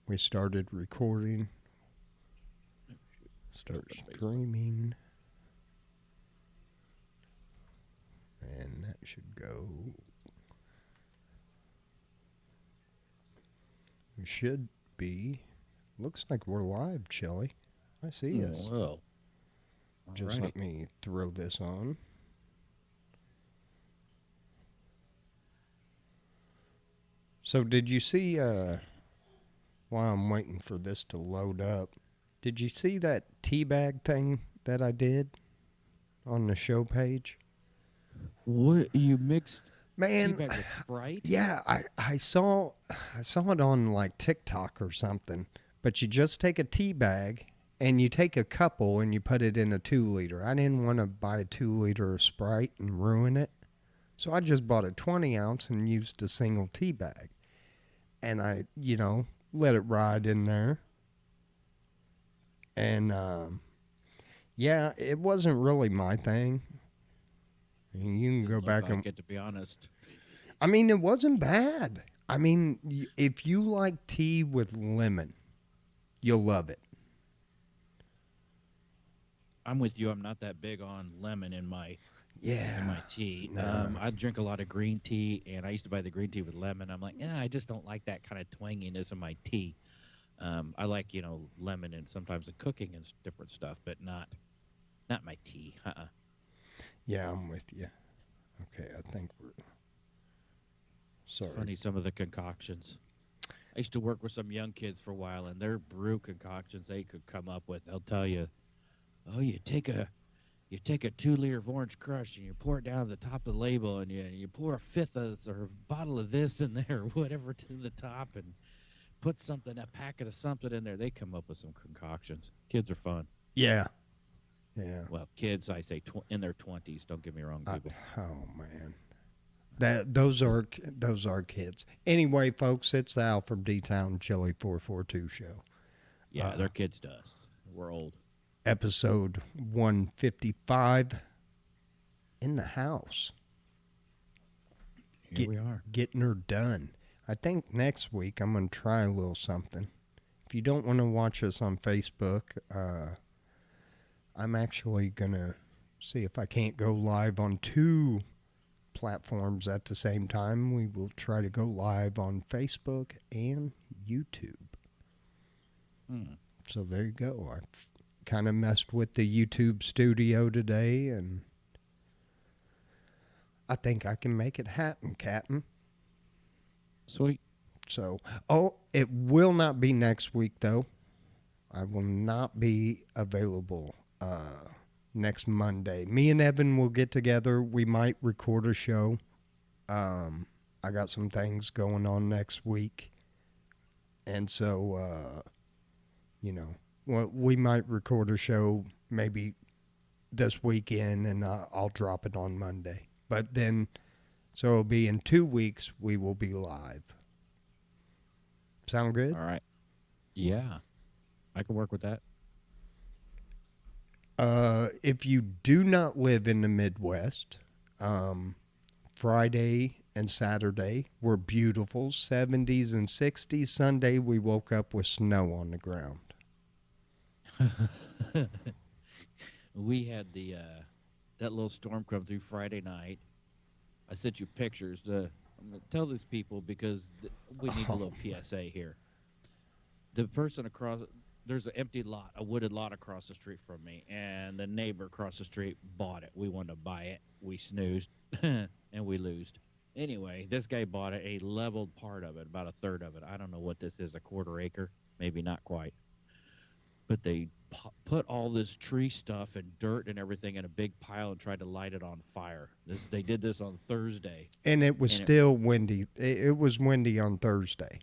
We started recording. Start streaming. And that should go. We should be. Looks like we're live, Chili. I see us. Well, just let me throw this on. So did you see, while I'm waiting for this to load up, did you see that teabag thing that I did on the show page? What, you mixed Man, teabag with Sprite? Yeah, I saw it on like TikTok or something. But you just take a tea bag and you take a couple and you put it in a 2-liter. I didn't want to buy a 2-liter of Sprite and ruin it. So I just bought a 20-ounce and used a single tea bag. And I, let it ride in there. And, yeah, it wasn't really my thing. You can go back and... it, to be honest. I mean, it wasn't bad. I mean, if you like tea with lemon, you'll love it. I'm with you. I'm not that big on lemon in my tea. No. I drink a lot of green tea, and I used to buy the green tea with lemon. I'm like, I just don't like that kind of twanginess in my tea. I like, lemon and sometimes the cooking and different stuff, but not my tea. Yeah, I'm with you. Okay, I think we're... Sorry. It's funny, some of the concoctions. I used to work with some young kids for a while, and their brew concoctions they could come up with. They'll tell you, oh, you take a 2-liter of Orange Crush and you pour it down to the top of the label, and you pour a fifth of this or a bottle of this in there, whatever, to the top, and put a packet of something in there. They come up with some concoctions. Kids are fun. Yeah. Yeah. Well, kids, I say in their 20s. Don't get me wrong, people. Oh man, those are kids. Anyway, folks, it's the AlfromDtown&Chili442 Show. Yeah, they're kids to us. We're old. Episode 155 in the house. Here we are. Getting her done. I think next week I'm going to try a little something. If you don't want to watch us on Facebook, I'm actually going to see if I can't go live on 2 platforms at the same time. We will try to go live on Facebook and YouTube. So there you go. I've kind of messed with the YouTube studio today, and I think I can make it happen, Captain. Sweet. So, it will not be next week, though. I will not be available next Monday. Me and Evan will get together. We might record a show. I got some things going on next week. And so, we might record a show maybe this weekend, and I'll drop it on Monday. But then, so it'll be in 2 weeks, we will be live. Sound good? All right. Yeah. I can work with that. If you do not live in the Midwest, Friday and Saturday were beautiful, 70s and 60s. Sunday, we woke up with snow on the ground. We had that little storm come through Friday night. I sent you pictures. I'm going to tell these people because we need a little PSA here. The person across... There's an empty lot, a wooded lot across the street from me, and the neighbor across the street bought it. We wanted to buy it. We snoozed, and we loosed. Anyway, this guy bought it, a leveled part of it, about a third of it. I don't know what this is, a quarter acre, maybe not quite. But they put all this tree stuff and dirt and everything in a big pile and tried to light it on fire. They did this on Thursday. And it was still windy. It was windy on Thursday.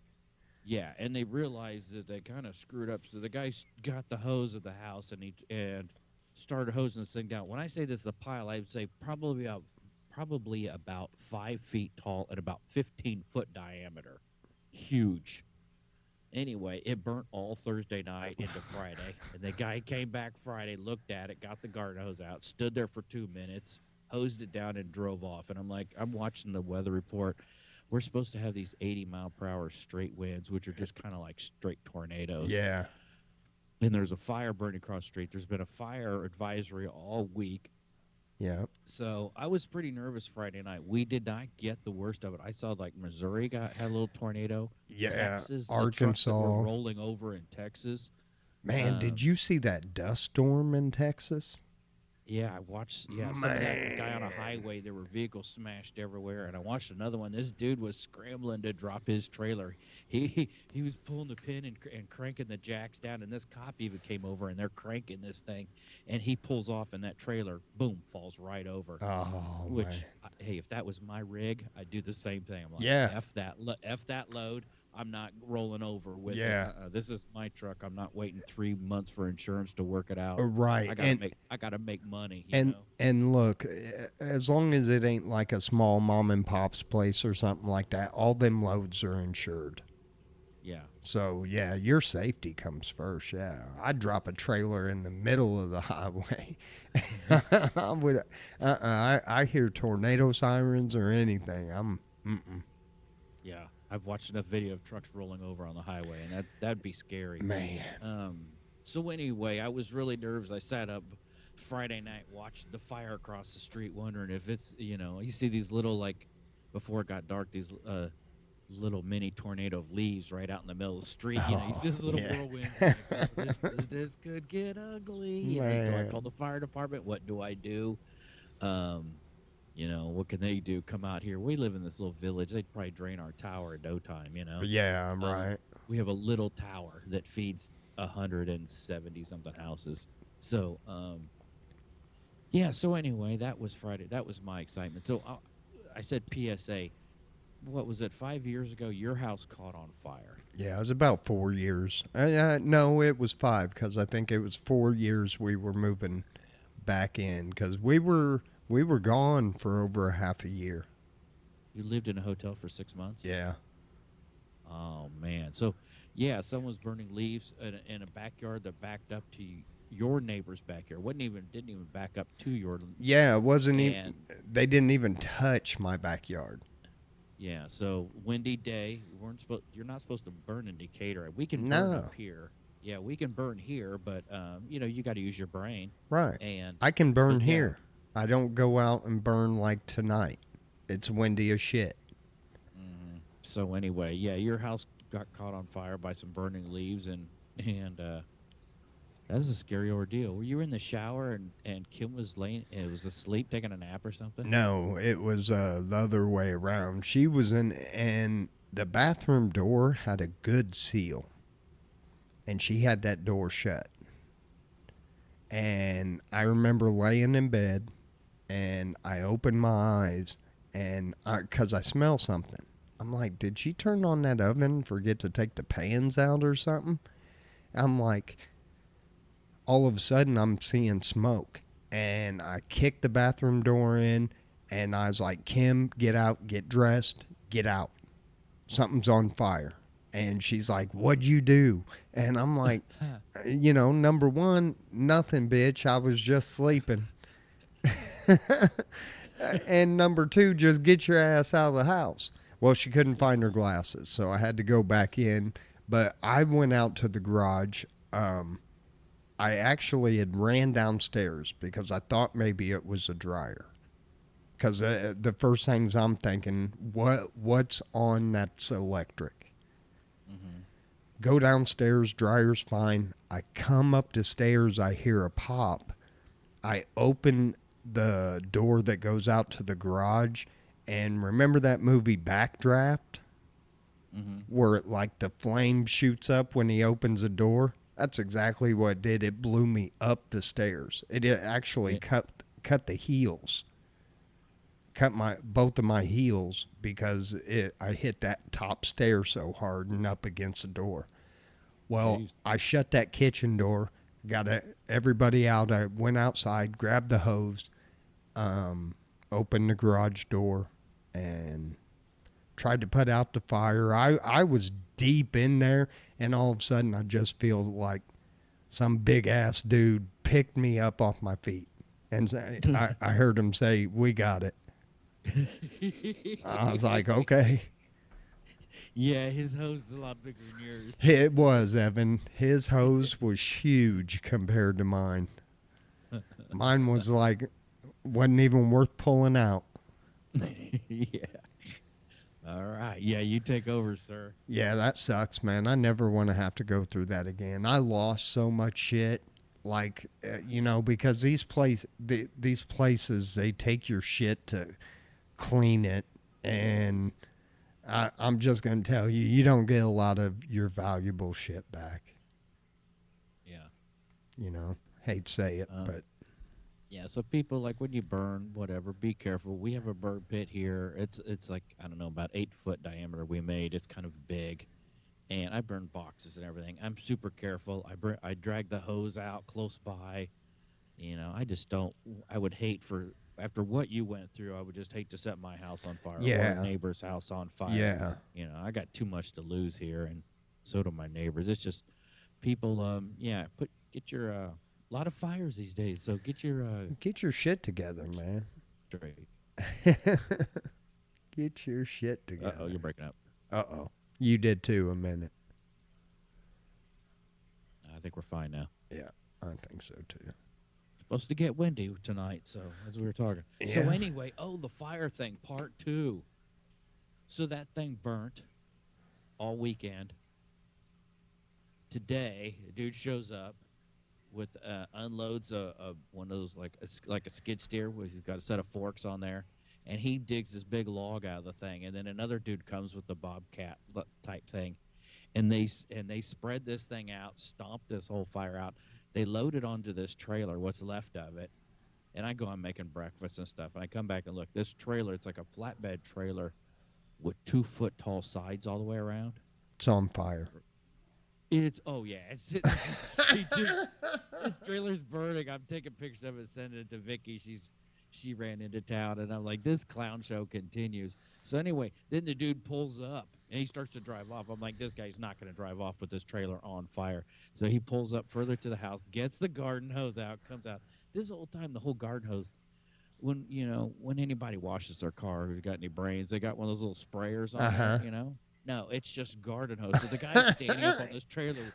Yeah, and they realized that they kind of screwed up. So the guy got the hose of the house and started hosing this thing down. When I say this is a pile, I would say probably about 5 feet tall and about 15-foot diameter. Huge. Anyway, it burnt all Thursday night into Friday. And the guy came back Friday, looked at it, got the garden hose out, stood there for 2 minutes, hosed it down, and drove off. And I'm watching the weather report. we're supposed to have these 80-mile-per-hour straight winds, which are just kind of like straight tornadoes. Yeah. And there's a fire burning across the street. There's been a fire advisory all week. Yeah. So I was pretty nervous Friday night. We did not get the worst of it. I saw like Missouri had a little tornado. Yeah. Texas, the trucks that were Arkansas. rolling over in Texas. Man, did you see that dust storm in Texas? Yeah, I watched. Yeah, some of that guy on a highway. There were vehicles smashed everywhere, and I watched another one. This dude was scrambling to drop his trailer. He was pulling the pin and cranking the jacks down, and this cop even came over, and they're cranking this thing, and he pulls off, and that trailer, boom, falls right over. Oh, Which, man. hey, if that was my rig, I'd do the same thing. I'm like, Yeah. f that load. I'm not rolling over with Yeah. it. This is my truck. I'm not waiting 3 months for insurance to work it out. Right. I gotta make money. You know? And look, as long as it ain't like a small mom and pop's place or something like that, all them loads are insured. Yeah. So yeah, your safety comes first. Yeah, I'd drop a trailer in the middle of the highway. I would. I hear tornado sirens or anything. Yeah. I've watched enough video of trucks rolling over on the highway, and that'd be scary. Man. So anyway, I was really nervous. I sat up Friday night, watched the fire across the street, wondering if it's, you see these little, like, before it got dark, these little mini tornado of leaves right out in the middle of the street. You see this little whirlwind. Like, this could get ugly. Do I call the fire department? What do I do? What can they do? Come out here. We live in this little village. They'd probably drain our tower in no time, Yeah, I'm right. We have a little tower that feeds 170-something houses. So, so anyway, that was Friday. That was my excitement. So I said PSA. What was it, 5 years ago? Your house caught on fire. Yeah, it was about 4 years. No, it was 5 because I think it was 4 years we were moving back in because we were gone for over a half a year. You lived in a hotel for 6 months? Yeah. Oh, man. So, yeah, someone's burning leaves in a backyard that backed up to your neighbor's backyard. Didn't even back up to your. Yeah, it wasn't even. They didn't even touch my backyard. Yeah, so windy day. You're not supposed to burn in Decatur. We can burn up here. Yeah, we can burn here, but you got to use your brain. Right. And I can burn here. I don't go out and burn like tonight. It's windy as shit. Mm-hmm. So anyway, yeah, your house got caught on fire by some burning leaves, and that's a scary ordeal. Were you in the shower and Kim was was asleep taking a nap or something? No, it was the other way around. She was and the bathroom door had a good seal, and she had that door shut. And I remember laying in bed, and I opened my eyes, and because I smell something. I'm like, did she turn on that oven and forget to take the pans out or something? I'm like, all of a sudden I'm seeing smoke, and I kicked the bathroom door in, and I was like, Kim, get out, get dressed, get out. Something's on fire. And she's like, what'd you do? And I'm like, number one, nothing, bitch. I was just sleeping. And number two, just get your ass out of the house. Well, she couldn't find her glasses, so I had to go back in. But I went out to the garage. I actually had ran downstairs because I thought maybe it was a dryer. Because the first things I'm thinking, what's on that's electric? Mm-hmm. Go downstairs, dryer's fine. I come up the stairs, I hear a pop. I open the door that goes out to the garage, and remember that movie Backdraft? Mm-hmm. Where like the flame shoots up when he opens a door? That's exactly what it did. It blew me up the stairs. It actually cut the heels. Cut both of my heels because I hit that top stair so hard and up against the door. Well, jeez. I shut that kitchen door, got everybody out. I went outside, grabbed the hose, opened the garage door, and tried to put out the fire. I was deep in there, and all of a sudden I just feel like some big-ass dude picked me up off my feet. And I heard him say, "We got it." I was like, okay. Yeah, his hose is a lot bigger than yours. It was, Evan. His hose was huge compared to mine. Mine was like, wasn't even worth pulling out. Yeah. All right. Yeah, you take over, sir. Yeah, that sucks, man. I never want to have to go through that again. I lost so much shit, like because these places they take your shit to clean it, and I'm just gonna tell you, you don't get a lot of your valuable shit back. Yeah. Hate to say it, Um, but yeah. So people like when you burn, whatever, be careful. We have a burn pit here. It's like I don't know about 8 foot diameter. We made. It's kind of big, and I burn boxes and everything. I'm super careful. I drag the hose out close by. I just don't. I would hate for after what you went through. I would just hate to set my house on fire or a yeah, neighbor's house on fire. yeah. I got too much to lose here, and so do my neighbors. It's just people. Yeah, get your lot of fires these days. So get your Get your shit together, man. straight. Get your shit Oh, you're together. breaking up. Uh-oh. You did too a minute. I think we're fine now. Yeah, I think so too. Supposed to get windy tonight, so as we were talking. So Yeah. anyway, the fire thing, part two. So that thing burnt all weekend. Today, a dude shows up with unloads one of those like a skid steer where he's got a set of forks on there, and he digs this big log out of the thing, and then another dude comes with the bobcat type thing, and they spread this thing out, stomp this whole fire out. They load it onto this trailer, what's left of it, and I go on making breakfast and stuff, and I come back and look. This trailer, it's like a flatbed trailer with 2 foot tall sides all the way around. It's on fire. It's it's sitting there. This trailer's burning. I'm taking pictures of it, sending it to Vicky. She ran into town, and I'm like, this clown show continues. So anyway, then the dude pulls up and he starts to drive off. I'm like, this guy's not going to drive off with this trailer on fire. So he pulls up further to the house, gets the garden hose out, comes out. This whole time, the whole garden hose. When anybody washes their car who's got any brains, they got one of those little sprayers on Uh-huh. there. No, it's just garden hose. So the guy's standing up on this trailer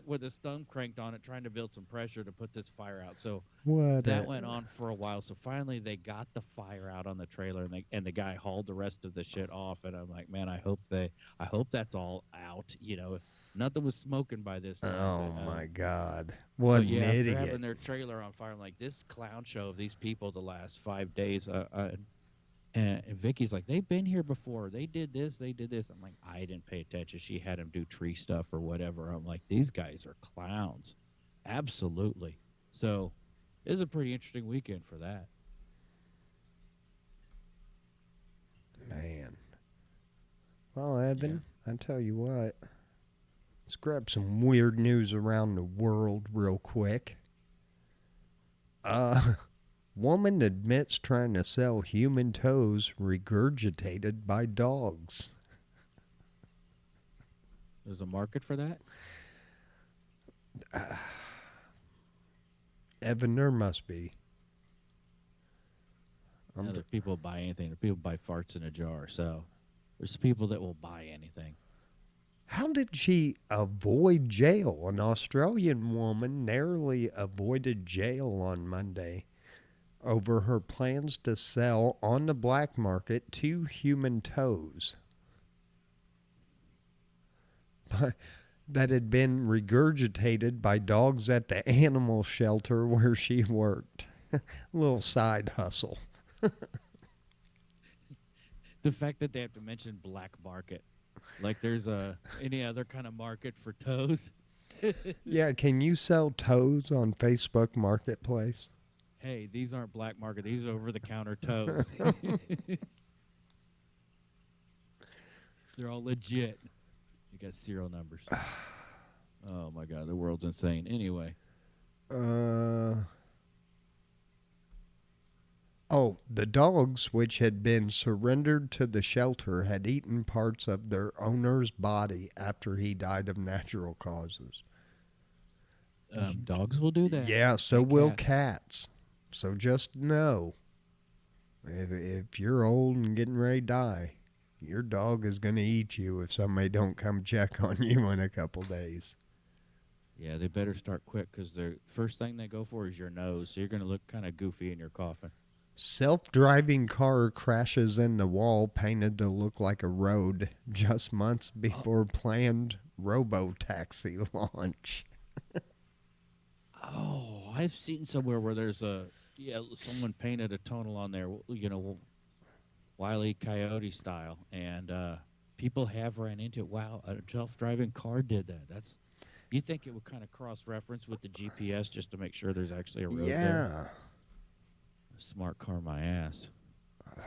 with his thumb cranked on it, trying to build some pressure to put this fire out. So What that went on for a while. So finally, they got the fire out on the trailer, and the guy hauled the rest of the shit off. And I'm like, man, I hope that's all out. Nothing was smoking by this time. Oh But, my God. What but an yeah, after idiot. having their trailer on fire, I'm like, this clown show of these people the last 5 days. And Vicky's like, they've been here before. They did this. They did this. I'm like, I didn't pay attention. She had him do tree stuff or whatever. I'm like, these guys are clowns. Absolutely. So it was a pretty interesting weekend for that. Man. Well, Evan, I tell you what. Let's grab some weird news around the world real quick. Woman admits trying to sell human toes regurgitated by dogs. There's a market for that? Evan, there must be. There's people buy anything. There's people buy farts in a jar. So there's people that will buy anything. How did she avoid jail? An Australian woman narrowly avoided jail on Monday over her plans to sell on the black market 2 human toes that had been regurgitated by dogs at the animal shelter where she worked. A little side hustle. The fact that they have to mention black market, like there's any other kind of market for toes. Yeah, can you sell toes on Facebook Marketplace? Hey, these aren't black market. These are over-the-counter toes. They're all legit. You got serial numbers. Oh my God, the world's insane. Anyway, Oh, the dogs, which had been surrendered to the shelter, had eaten parts of their owner's body after he died of natural causes. dogs will do that. Yeah, so And will cats. cats. So just know, if you're old and getting ready to die, your dog is going to eat you if somebody don't come check on you in a couple days. Yeah, they better start quick because the first thing they go for is your nose. So you're going to look kind of goofy in your coffin. Self-driving car crashes in the wall painted to look like a road just months before planned robo-taxi launch. Oh, I've seen somewhere where there's someone painted a tunnel on there, Wile E. Coyote style, and people have ran into it. Wow, a self-driving car did that. You think it would kind of cross-reference with the GPS just to make sure there's actually a road there? Yeah. Smart car, my ass.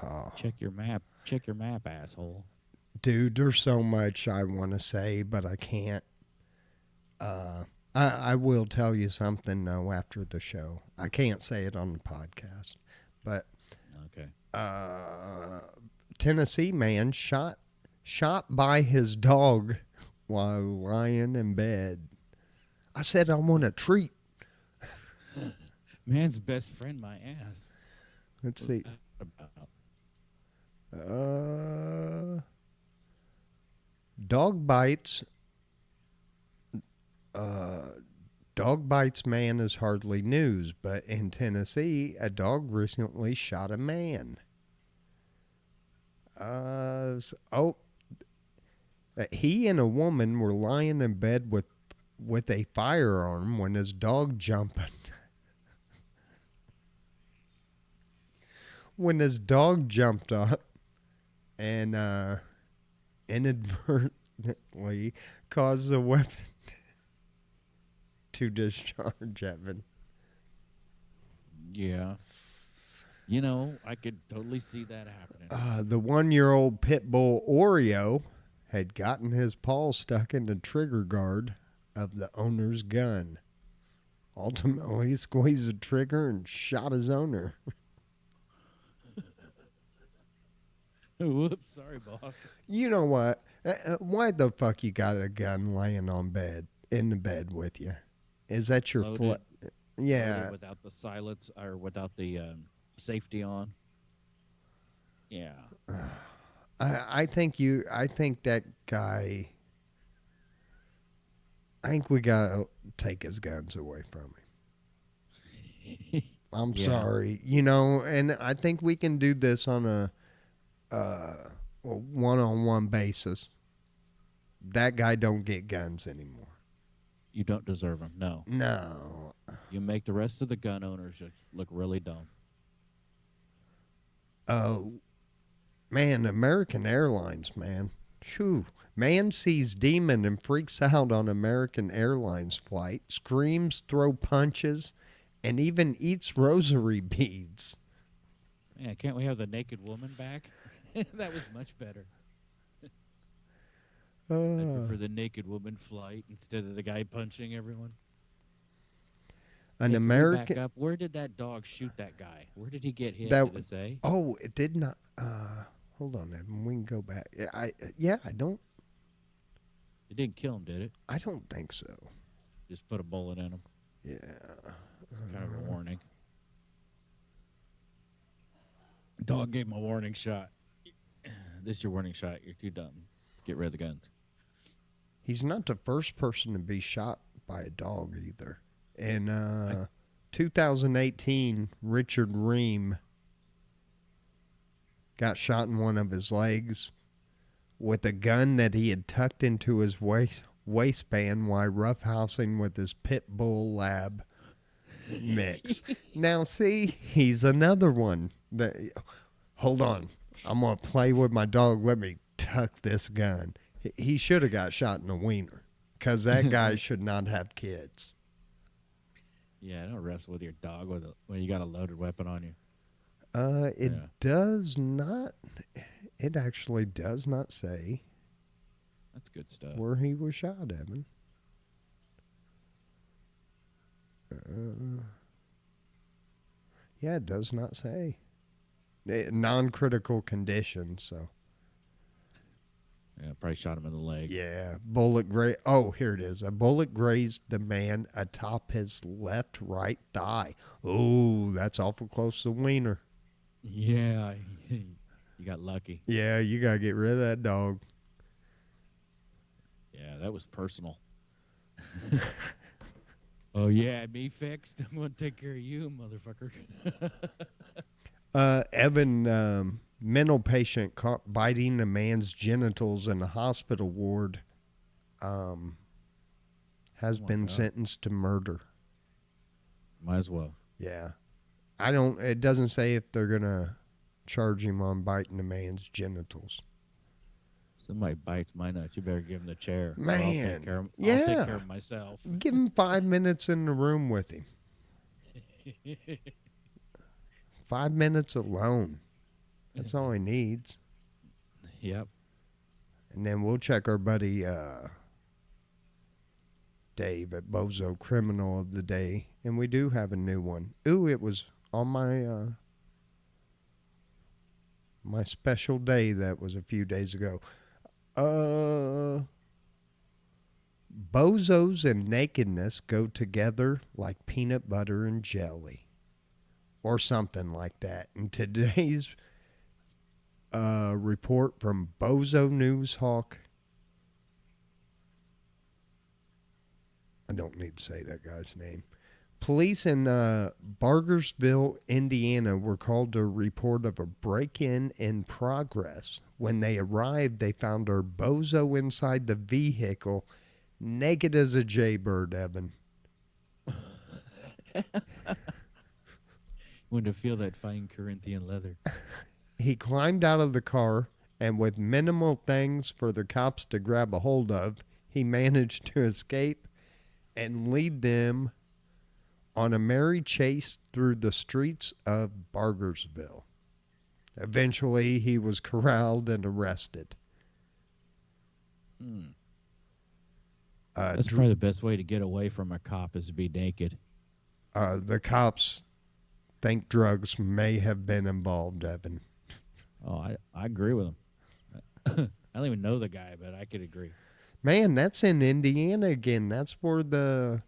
Oh. Check your map, asshole. Dude, there's so much I want to say, but I can't. I will tell you something, though, after the show. I can't say it on the podcast, but Okay. Tennessee man shot by his dog while lying in bed. I said I want a treat. Man's best friend, my ass. Let's see. Dog bites. Dog bites man is hardly news, but in Tennessee, a dog recently shot a man. He and a woman were lying in bed with a firearm when his dog jumped. When his dog jumped up and inadvertently caused the weapon to discharge, Evan. Yeah. I could totally see that happening. The 1-year-old pit bull Oreo had gotten his paw stuck in the trigger guard of the owner's gun. Ultimately, he squeezed the trigger and shot his owner. Whoops, sorry, boss. You know what? Why the fuck you got a gun laying in the bed with you? Is that your Loaded. Yeah. Loaded without the silence or without the safety on. Yeah. I think that guy. I think we gotta take his guns away from him. I'm sorry, and I think we can do this on a one-on-one basis. That guy don't get guns anymore. You don't deserve them. No. No. You make the rest of the gun owners look really dumb. Man, American Airlines, man. Shoo. Man sees demon and freaks out on American Airlines flight, screams, throw punches, and even eats rosary beads. Yeah, can't we have the naked woman back? That was much better. I'd prefer the naked woman flight instead of the guy punching everyone. An Hey, American. back up. Where did that dog shoot that guy? Where did he get hit? That, did it say? Oh, it did not. Hold on, Evan. We can go back. I don't. It didn't kill him, did it? I don't think so. Just put a bullet in him. Yeah. It's kind of a warning. Dog gave him a warning shot. This is your warning shot. You're too dumb. Get rid of the guns. He's not the first person to be shot by a dog either. In 2018, Richard Ream got shot in one of his legs with a gun that he had tucked into his waistband while roughhousing with his pit bull lab mix. Now, see, he's another one. Hold on. I'm going to play with my dog. Let me tuck this gun. He should have got shot in the wiener because that guy should not have kids. Yeah, don't wrestle with your dog when you got a loaded weapon on you. Does not. It actually does not say. That's good stuff. Where he was shot, Evan. Yeah, it does not say. Non-critical condition, so. Yeah, probably shot him in the leg. Yeah, bullet grazed. Oh, here it is. A bullet grazed the man atop his right thigh. Oh, that's awful close to the wiener. Yeah. You got lucky. Yeah, you got to get rid of that dog. Yeah, that was personal. Oh, yeah, me fixed? I'm going to take care of you, motherfucker. Evan, mental patient caught biting a man's genitals in the hospital ward, has Oh, my been God. sentenced to murder. Might as well. Yeah. It doesn't say if they're going to charge him on biting a man's genitals. Somebody bites my nuts. You better give him the chair. Or I'll take Man. care of, Yeah. I'll take care of myself. Give him 5 minutes in the room with him. 5 minutes alone. That's all he needs. Yep. And then we'll check our buddy Dave at Bozo Criminal of the Day. And we do have a new one. Ooh, it was on my my special day that was a few days ago. Bozos and nakedness go together like peanut butter and jelly. Or something like that. And today's report from Bozo News Hawk. I don't need to say that guy's name. Police in Bargersville, Indiana were called to a report of a break-in in progress. When they arrived, they found our bozo inside the vehicle, naked as a jaybird, Evan. Want to feel that fine Corinthian leather. He climbed out of the car, and with minimal things for the cops to grab a hold of, he managed to escape and lead them on a merry chase through the streets of Bargersville. Eventually, he was corralled and arrested. That's probably the best way to get away from a cop is to be naked. The cops think drugs may have been involved, Evan. Oh, I agree with him. I don't even know the guy, but I could agree. Man, that's in Indiana again. That's where the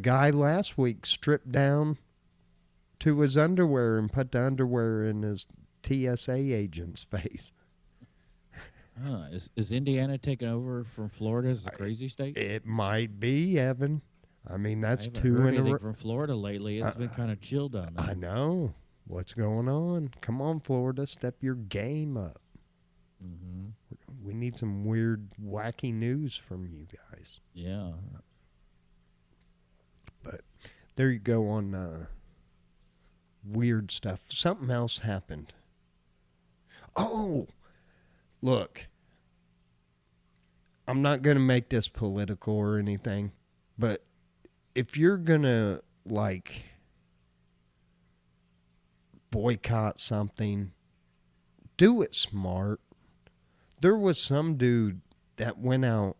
guy last week stripped down to his underwear and put the underwear in his TSA agent's face. Is Indiana taking over from Florida as a crazy state? It might be, Evan. I mean, I that's haven't two heard in a anything row. from Florida lately. It's been kind of chill down there. I know. What's going on? Come on, Florida. Step your game up. Mm-hmm. We need some weird, wacky news from you guys. Yeah. But there you go on weird stuff. Something else happened. Oh, look. I'm not going to make this political or anything, but if you're going to, like, boycott something, do it smart. There was some dude that went out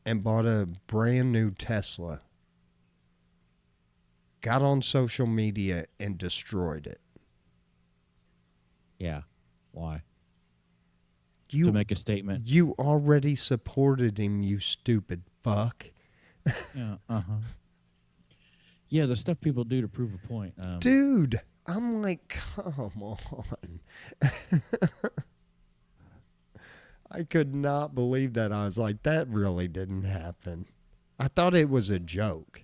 and bought a brand new Tesla, got on social media and destroyed it. Yeah. Why? You, to make a statement. You already supported him, you stupid fuck. Yeah. Uh-huh. Yeah, the stuff people do to prove a point. Dude, I'm like, come on. I could not believe that. I was like, that really didn't happen. I thought it was a joke.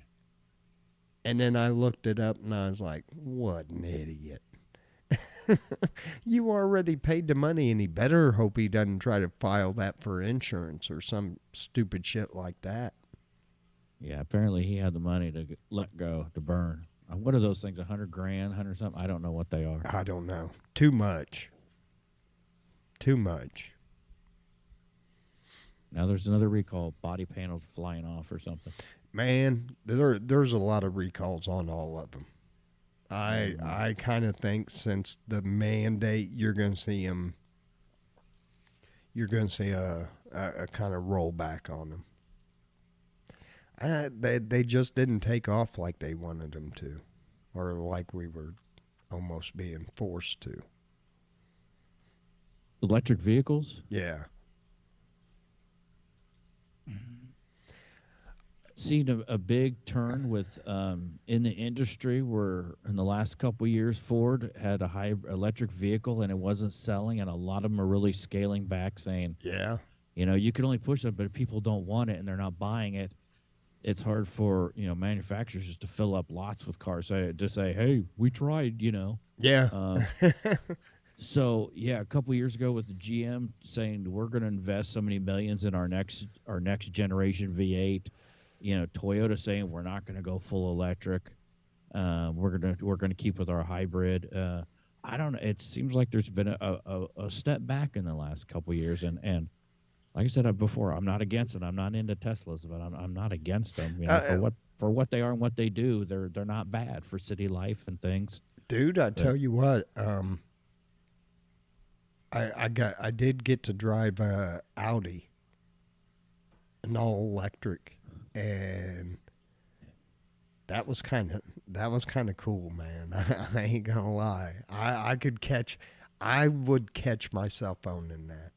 And then I looked it up and I was like, what an idiot. You already paid the money and he better hope he doesn't try to file that for insurance or some stupid shit like that. Yeah, apparently he had the money to let go, to burn. What are those things, 100 grand, 100 something? I don't know what they are. I don't know. Too much. Too much. Now there's another recall, body panels flying off or something. Man, there's a lot of recalls on all of them. I kind of think since the mandate, you're going to see them. You're going to see a kind of rollback on them. They just didn't take off like they wanted them to, or like we were almost being forced to. Electric vehicles? Yeah. seen a big turn with in the industry where in the last couple of years Ford had a high electric vehicle and it wasn't selling, and a lot of them are really scaling back, saying, Yeah. you can only push it, but if people don't want it and they're not buying it, it's hard for manufacturers just to fill up lots with cars. So to say, hey, we tried. Yeah. Uh, so yeah, a couple years ago with the GM saying we're going to invest so many millions in our next generation V8. Toyota saying we're not going to go full electric. We're gonna keep with our hybrid. I don't know. It seems like there's been a step back in the last couple years, and like I said before, I'm not against it. I'm not into Teslas, but I'm not against them. Uh, For what they are and what they do, they're not bad for city life and things. Dude, I But tell you what, I did get to drive a Audi, an all electric, and that was kind of cool, man. I ain't gonna lie. I would catch my cell phone in that.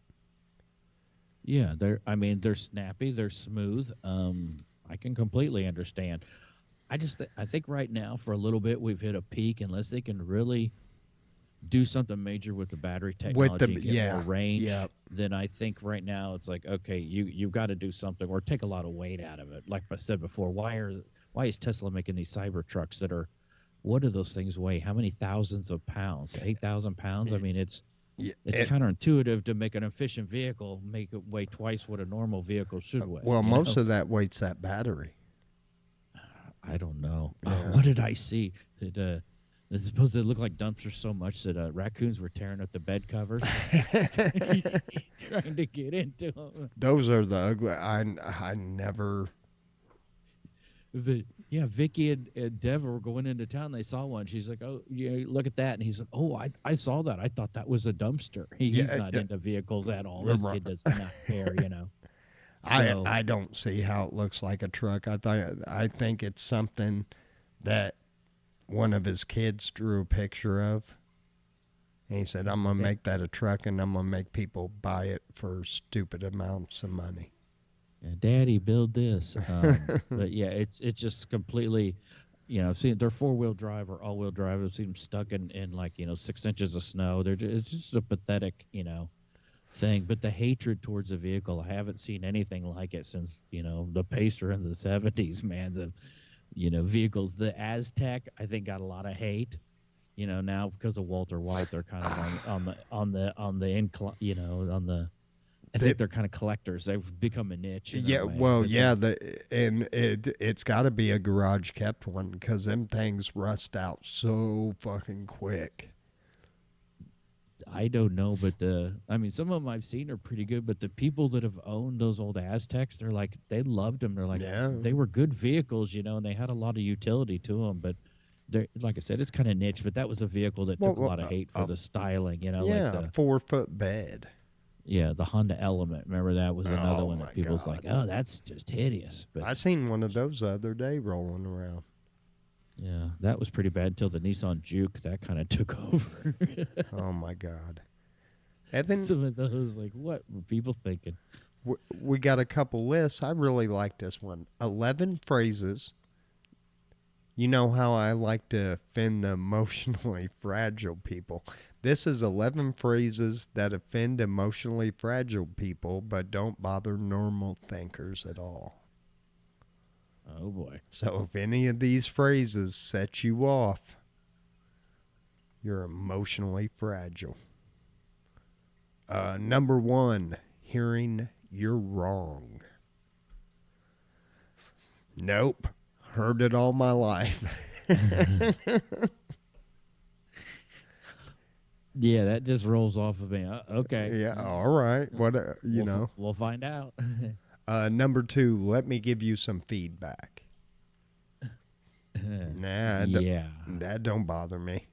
yeah, they're snappy, they're smooth. I can completely understand. I think right now for a little bit we've hit a peak unless they can really do something major with the battery With the technology and get more yeah, range. yeah, Then I think right now it's like, okay, you've got to do something or take a lot of weight out of it. Like I said before, why is Tesla making these cyber trucks that are, what do those things weigh? How many thousands of pounds? 8,000 pounds? I mean, yeah. it's counterintuitive to make an efficient vehicle make it weigh twice what a normal vehicle should weigh. Well, most of that weight's that battery. I don't know. Yeah. What did I see? It's supposed to look like dumpsters so much that raccoons were tearing up the bed covers, trying to get into them. Those are the ugly. I never. But yeah, Vicky and Dev were going into town. They saw one. She's like, "Oh, yeah, look at that!" And he's like, "Oh, I saw that. I thought that was a dumpster." He's not into vehicles at all. This kid does not care. So I don't see how it looks like a truck. I think it's something that one of his kids drew a picture of. And he said, "I'm gonna make that a truck, and I'm gonna make people buy it for stupid amounts of money." yeah, Daddy, build this. But yeah, it's just completely, I've seen they're 4-wheel drive or all-wheel drive. I've seen them stuck in like 6 inches of snow. It's just a pathetic thing. But the hatred towards the vehicle, I haven't seen anything like it since the Pacer in the '70s. Man, the vehicles, the Aztec, I think got a lot of hate. Now because of Walter White, they're kind of on the incline. I think they're kind of collectors. They've become a niche. Yeah, well, yeah, and it's got to be a garage kept one because them things rust out so fucking quick. I don't know, but some of them I've seen are pretty good. But the people that have owned those old Aztecs, they're like, they loved them. They're like, they were good vehicles, and they had a lot of utility to them. But like I said, it's kind of niche. But that was a vehicle that took a lot of hate for the styling, Yeah, like the 4-foot bed. Yeah, the Honda Element. Remember that was another one my that people's God. like, oh, that's just hideous. But I seen one of those the other day rolling around. yeah, that was pretty bad until the Nissan Juke that kind of took over. Oh my God. Evan, Some of those, like, what were people thinking? we got a couple lists. I really like this one. 11 phrases. You know how I like to offend the emotionally fragile people. This is 11 phrases that offend emotionally fragile people, but don't bother normal thinkers at all. Oh boy. So if any of these phrases set you off, you're emotionally fragile. Number 1, hearing you're wrong. Nope. Heard it all my life. Yeah, that just rolls off of me. Okay. Yeah, all right. What We'll find out. Number 2, let me give you some feedback. Nah, yeah. that don't bother me.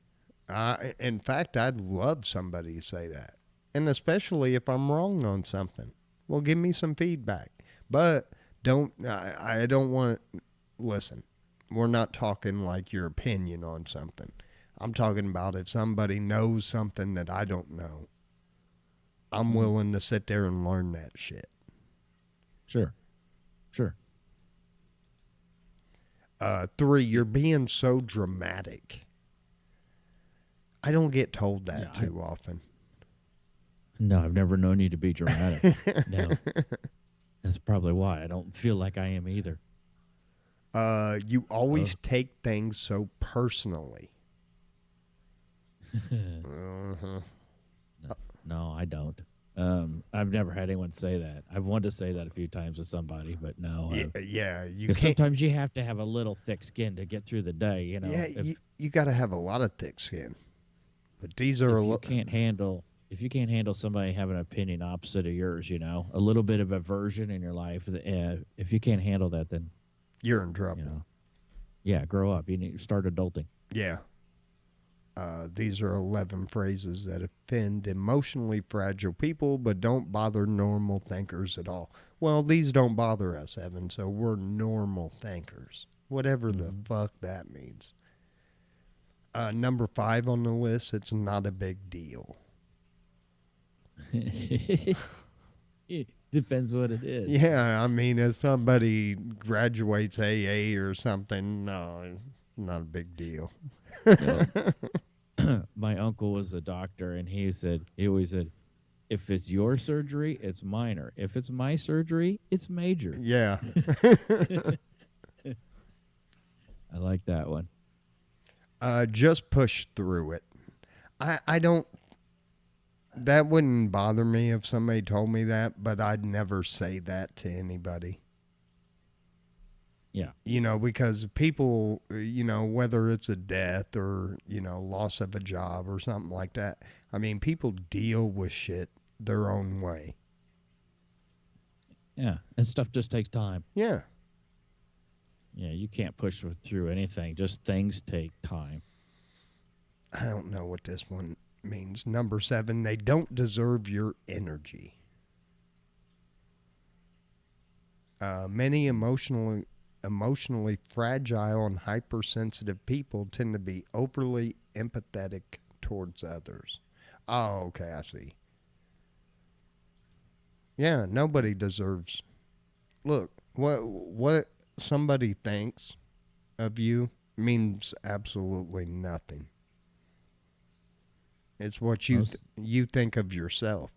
In fact, I'd love somebody to say that, and especially if I'm wrong on something. Well, give me some feedback, but I don't want. Listen, we're not talking like your opinion on something. I'm talking about if somebody knows something that I don't know, I'm willing to sit there and learn that shit. Sure. 3, you're being so dramatic. I don't get told that Yeah, too often. no, I've never known you to be dramatic. No, that's probably why I don't feel like I am either. You always take things so personally. Uh-huh. No, I don't. I've never had anyone say that. I've wanted to say that a few times to somebody, but no. Yeah, you Because can't. sometimes you have to have a little thick skin to get through the day. Yeah, you got to have a lot of thick skin. But these are If you can't handle somebody having an opinion opposite of yours, a little bit of aversion in your life, if you can't handle that, then you're in trouble. Yeah, grow up. You need to start adulting. Yeah. These are 11 phrases that offend emotionally fragile people, but don't bother normal thinkers at all. Well, these don't bother us, Evan, so we're normal thinkers. Whatever the fuck that means. Number 5 on the list, it's not a big deal. It depends what it is. Yeah, I mean, if somebody graduates AA or something, no, not a big deal. My uncle was a doctor, and he always said, if it's your surgery, it's minor. If it's my surgery, it's major. Yeah. I like that one. Just push through it. I don't. That wouldn't bother me if somebody told me that, but I'd never say that to anybody. Yeah. Because people, whether it's a death or, loss of a job or something like that, I mean, people deal with shit their own way. Yeah. And stuff just takes time. Yeah. Yeah. You can't push through anything. Just things take time. I don't know what this one means. Number 7, they don't deserve your energy. Many emotionally fragile and hypersensitive people tend to be overly empathetic towards others. Oh, okay, I see. Yeah, nobody deserves. Look, what somebody thinks of you means absolutely nothing. It's what you think of yourself.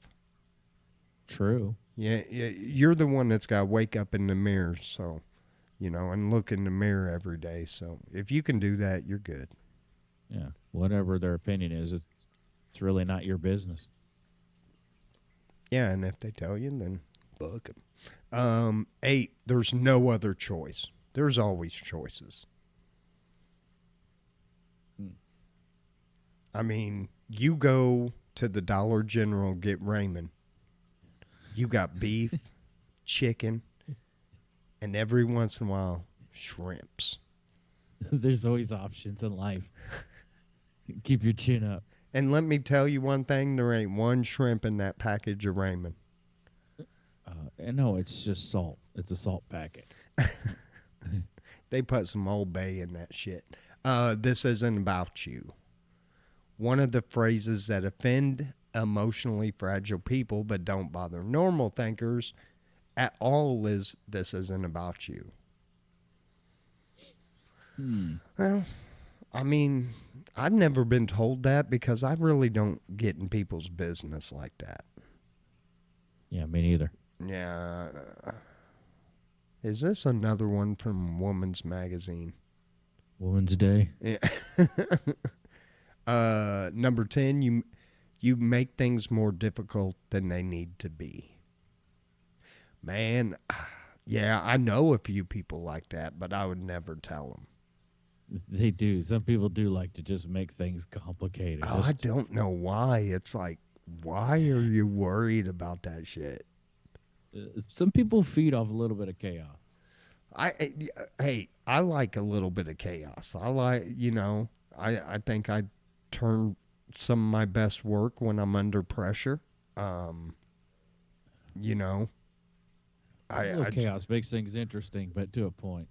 True. Yeah, you're the one that's got to wake up in the mirror, so and look in the mirror every day. So if you can do that, you're good. Yeah. Whatever their opinion is, it's really not your business. Yeah, and if they tell you, then fuck them. 8, there's no other choice. There's always choices. I mean, you go to the Dollar General, get ramen. You got beef, chicken, and every once in a while, shrimps. There's always options in life. Keep your chin up. And let me tell you one thing, there ain't one shrimp in that package of ramen. No, it's just salt. It's a salt packet. They put some Old Bay in that shit. This isn't about you. One of the phrases that offend emotionally fragile people but don't bother normal thinkers at all is, this isn't about you. Well, I mean, I've never been told that because I really don't get in people's business like that. Yeah, me neither. Yeah. Is this another one from Woman's Magazine? Woman's Day. Yeah. Number 10, you make things more difficult than they need to be. Man, yeah, I know a few people like that, but I would never tell them. They do. Some people do like to just make things complicated. Oh, I don't know why. It's like, why are you worried about that shit? Some people feed off a little bit of chaos. I like a little bit of chaos. I like, I think I turn some of my best work when I'm under pressure. Chaos makes things interesting, but to a point.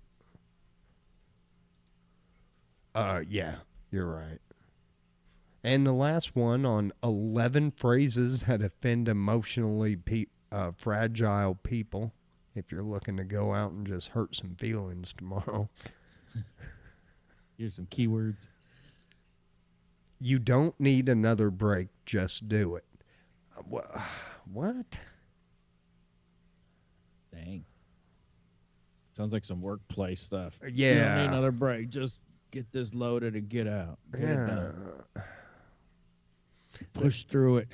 Yeah, you're right. And the last one on 11 phrases that offend emotionally fragile people. If you're looking to go out and just hurt some feelings tomorrow. Here's some keywords. You don't need another break. Just do it. What? Dang. Sounds like some workplace stuff. Yeah. You don't need another break. Just get this loaded and get out. Get it done. Push through it.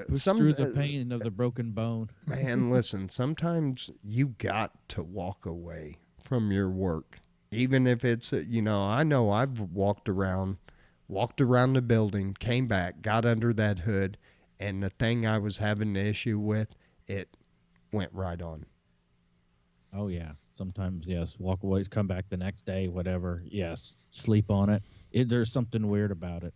Push through the pain of the broken bone. Man, listen, sometimes you got to walk away from your work. Even if it's, I know I've walked around the building, came back, got under that hood, and the thing I was having the issue with, it went right on. Oh, yeah. Sometimes, yes. Walk away, come back the next day, whatever. Yes. Sleep on it. There's something weird about it.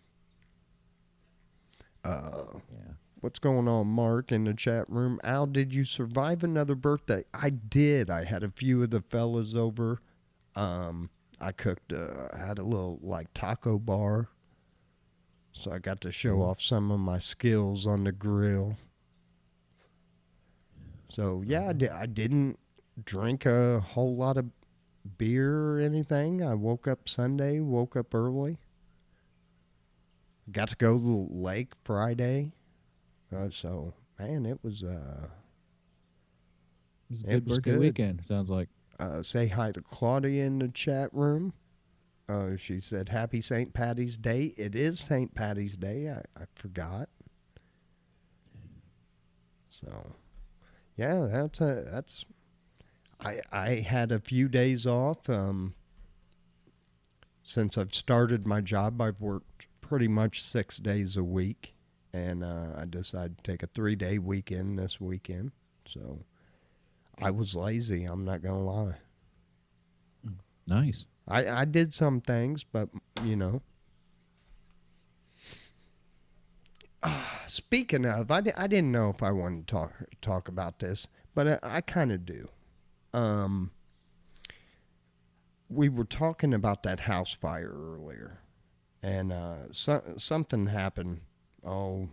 Yeah. What's going on, Mark, in the chat room? Al, did you survive another birthday? I did. I had a few of the fellas over. I cooked, I had a little, taco bar. So I got to show off some of my skills on the grill. So, yeah, I didn't drink a whole lot of beer or anything. I woke up Sunday, woke up early. Got to go to the lake Friday. So, man, it was a good birthday weekend, sounds like. Say hi to Claudia in the chat room. She said, Happy St. Patty's Day. It is St. Patty's Day. I forgot. So, yeah, I had a few days off. Since I've started my job, I've worked pretty much 6 days a week. And I decided to take a 3-day weekend this weekend. So I was lazy, I'm not going to lie. Nice. I did some things, but, Speaking of, I didn't know if I wanted to talk about this, but I kind of do. We were talking about that house fire earlier. And something happened, I don't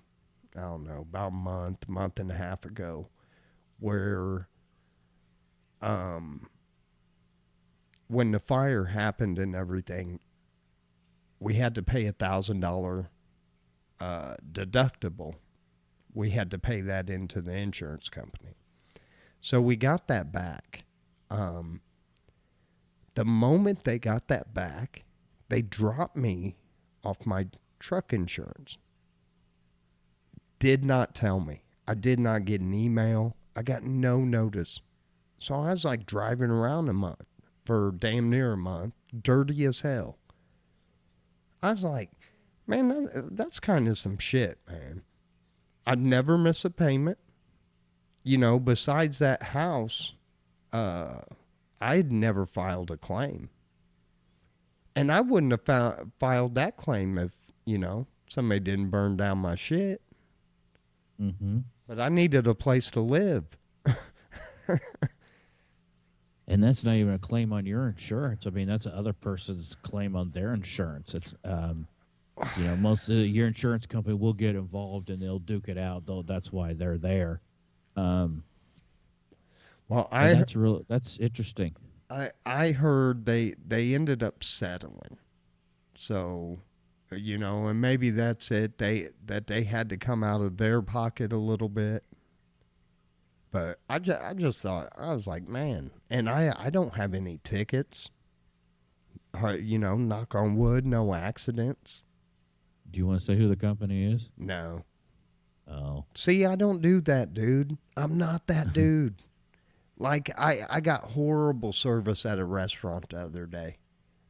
know, about a month and a half ago, where when the fire happened and everything, we had to pay $1,000 deductible. We had to pay that into the insurance company. So we got that back. The moment they got that back, they dropped me off my truck insurance. Did not tell me. I did not get an email. I got no notice. So I was driving around a month, for damn near a month, dirty as hell. I was like, man, that's kind of some shit, man. I'd never miss a payment. Besides that house, I'd never filed a claim. And I wouldn't have filed that claim if, somebody didn't burn down my shit. Mm-hmm. But I needed a place to live. And that's not even a claim on your insurance. I mean, that's the other person's claim on their insurance. It's, most of your insurance company will get involved and they'll duke it out. Though that's why they're there. Well, that's interesting. I heard they ended up settling. So, and maybe that's it. They had to come out of their pocket a little bit. But I just thought, I was like, man, and I don't have any tickets. Knock on wood, no accidents. Do you want to say who the company is? No. Oh. See, I don't do that, dude. I'm not that dude. I got horrible service at a restaurant the other day.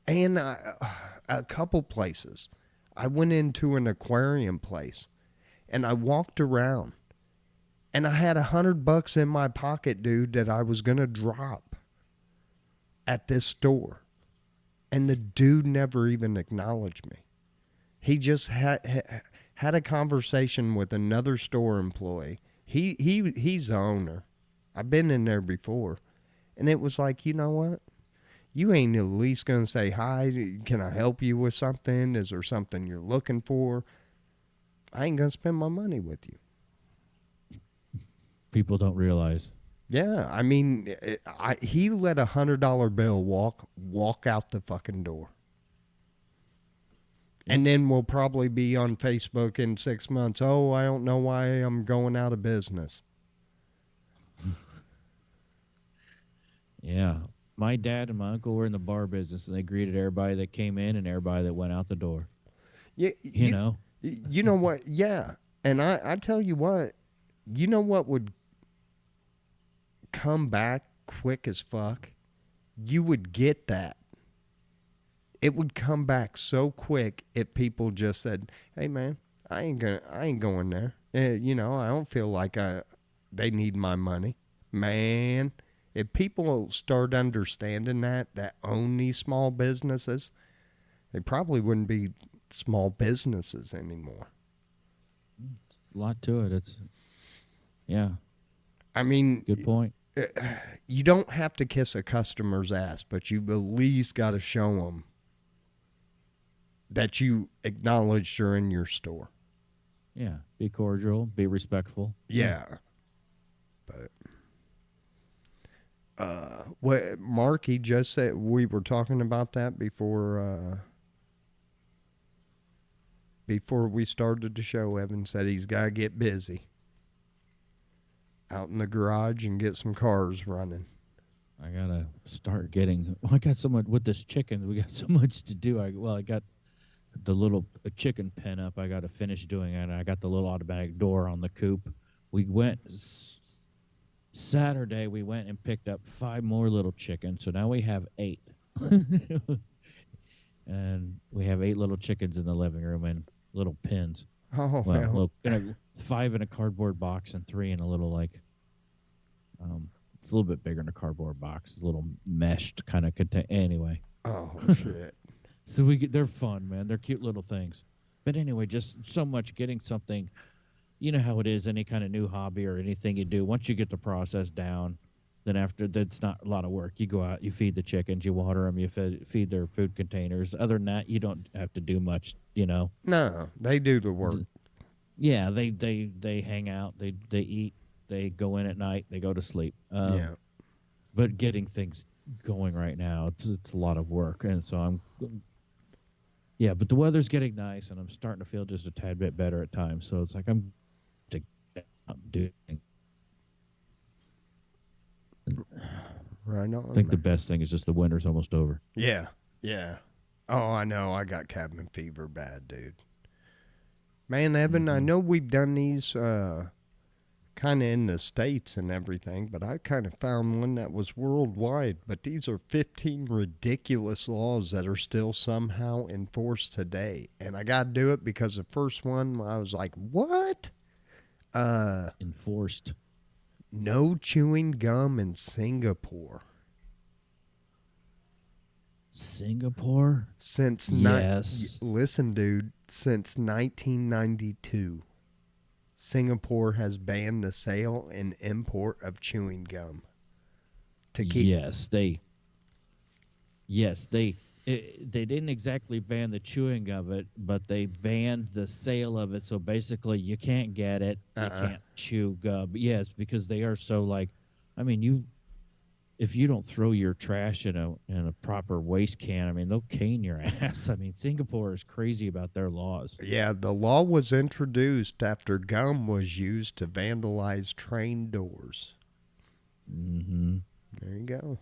And a couple places. I went into an aquarium place. And I walked around. And I had $100 in my pocket, dude, that I was going to drop at this store. And the dude never even acknowledged me. He just had a conversation with another store employee. He's the owner. I've been in there before. And it was like, you know what? You ain't at least going to say, hi, can I help you with something? Is there something you're looking for? I ain't going to spend my money with you. People don't realize Yeah, I mean, he let $100 bill walk out the fucking door. Yep. And then we'll probably be on Facebook in 6 months. Oh, I don't know why I'm going out of business. Yeah. My dad and my uncle were in the bar business, and they greeted everybody that came in and everybody that went out the door. Yeah, You know? you know what? Yeah, and I tell you what, you know what would come back quick as fuck? You would get that. It would come back so quick if people just said, "Hey, man, I ain't going there. You know, I don't feel like they need my money, man." If people start understanding that own these small businesses, they probably wouldn't be small businesses anymore. A lot to it. Yeah, I mean, good point. you don't have to kiss a customer's ass, but you at least got to show them that you acknowledge they're in your store. Yeah, be cordial, be respectful. Yeah. But what Marky just said, we were talking about that before we started the show. Evan said he's got to get busy out in the garage and get some cars running. I gotta start getting. I got so much with this chicken. We got so much to do. I got the little chicken pen up. I got to finish doing it. I got the little automatic door on the coop. We went Saturday. We went and picked up 5 more little chickens. So now we have 8. And we have 8 little chickens in the living room and little pens. Oh, Well, 5 in a cardboard box and 3 in a little it's a little bit bigger in a cardboard box. It's a little meshed kind of contain. Anyway. Oh shit. So they're fun, man. They're cute little things. But anyway, just so much getting something. You know how it is, any kind of new hobby or anything you do. Once you get the process down, then after that's not a lot of work. You go out, you feed the chickens, you water them, you feed their food containers. Other than that, you don't have to do much. No, they do the work. Yeah, they hang out, they eat, they go in at night, they go to sleep. Yeah. But getting things going right now, it's a lot of work, and so yeah, but the weather's getting nice, and I'm starting to feel just a tad bit better at times. So it's like I'm doing. Right on. I think the best thing is just the winter's almost over. Yeah. Yeah. Oh, I know. I got cabin fever bad, dude. Man, Evan, I know we've done these kind of in the States and everything, but I kind of found one that was worldwide. But these are 15 ridiculous laws that are still somehow enforced today. And I got to do it because the first one, I was like, what? Enforced. No chewing gum in Singapore. Singapore? Since yes. Listen, dude, since 1992. Singapore has banned the sale and import of chewing gum. To keep they didn't exactly ban the chewing of it, but they banned the sale of it. So basically, you can't get it. You can't chew gum. Yes, because they are so if you don't throw your trash in a proper waste can, they'll cane your ass. Singapore is crazy about their laws. Yeah, the law was introduced after gum was used to vandalize train doors. Mm-hmm. There you go.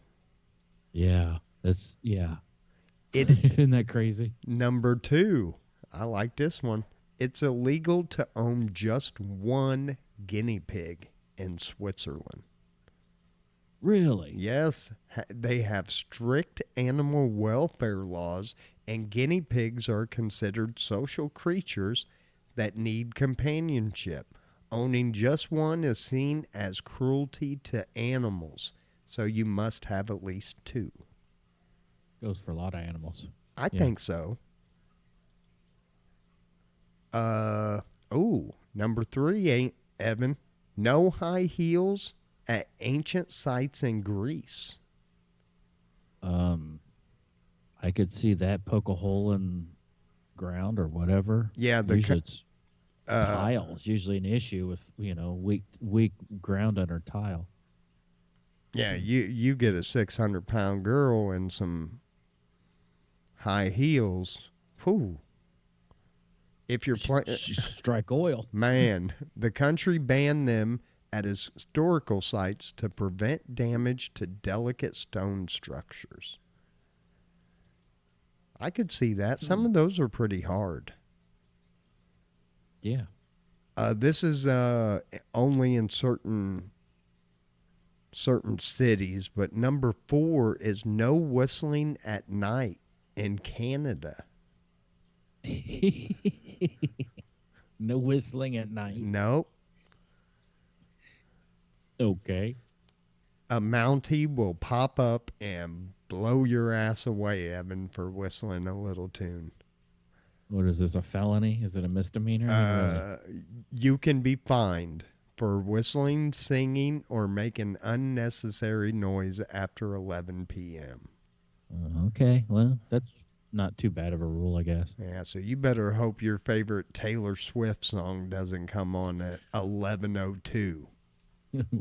Yeah, Isn't that crazy? Number 2, I like this one. It's illegal to own just one guinea pig in Switzerland. Really? Yes, they have strict animal welfare laws, and guinea pigs are considered social creatures that need companionship. Owning just one is seen as cruelty to animals, so you must have at least 2. Goes for a lot of animals. I think so. Number 3, Evan. No high heels at ancient sites in Greece. I could see that. Poke a hole in ground or whatever. Yeah, usually it's tile is usually an issue with weak ground under tile. Yeah, you get a 600-pound girl and some high heels. Whew. If you're playing, Strike oil. man, the country banned them at historical sites to prevent damage to delicate stone structures. I could see that. Some of those are pretty hard. Yeah. This is only in certain cities, but number 4 is no whistling at night in Canada. No whistling at night. Nope. Okay. A Mountie will pop up and blow your ass away, Evan, for whistling a little tune. What is this, a felony? Is it a misdemeanor? You can be fined for whistling, singing, or making unnecessary noise after 11 p.m. Okay. Well, that's not too bad of a rule, I guess. Yeah, so you better hope your favorite Taylor Swift song doesn't come on at 11:02.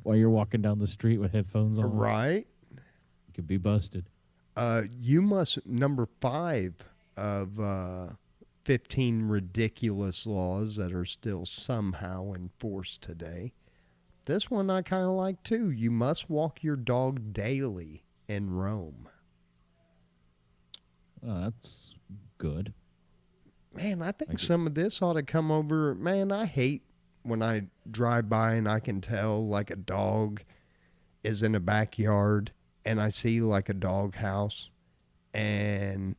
While you're walking down the street with headphones on. Right? You could be busted. You must, number 5 of 15 ridiculous laws that are still somehow enforced today. This one I kind of like too. You must walk your dog daily in Rome. That's good. Man, I think some of this ought to come over. Man, I hate when I drive by and I can tell like a dog is in a backyard and I see like a dog house and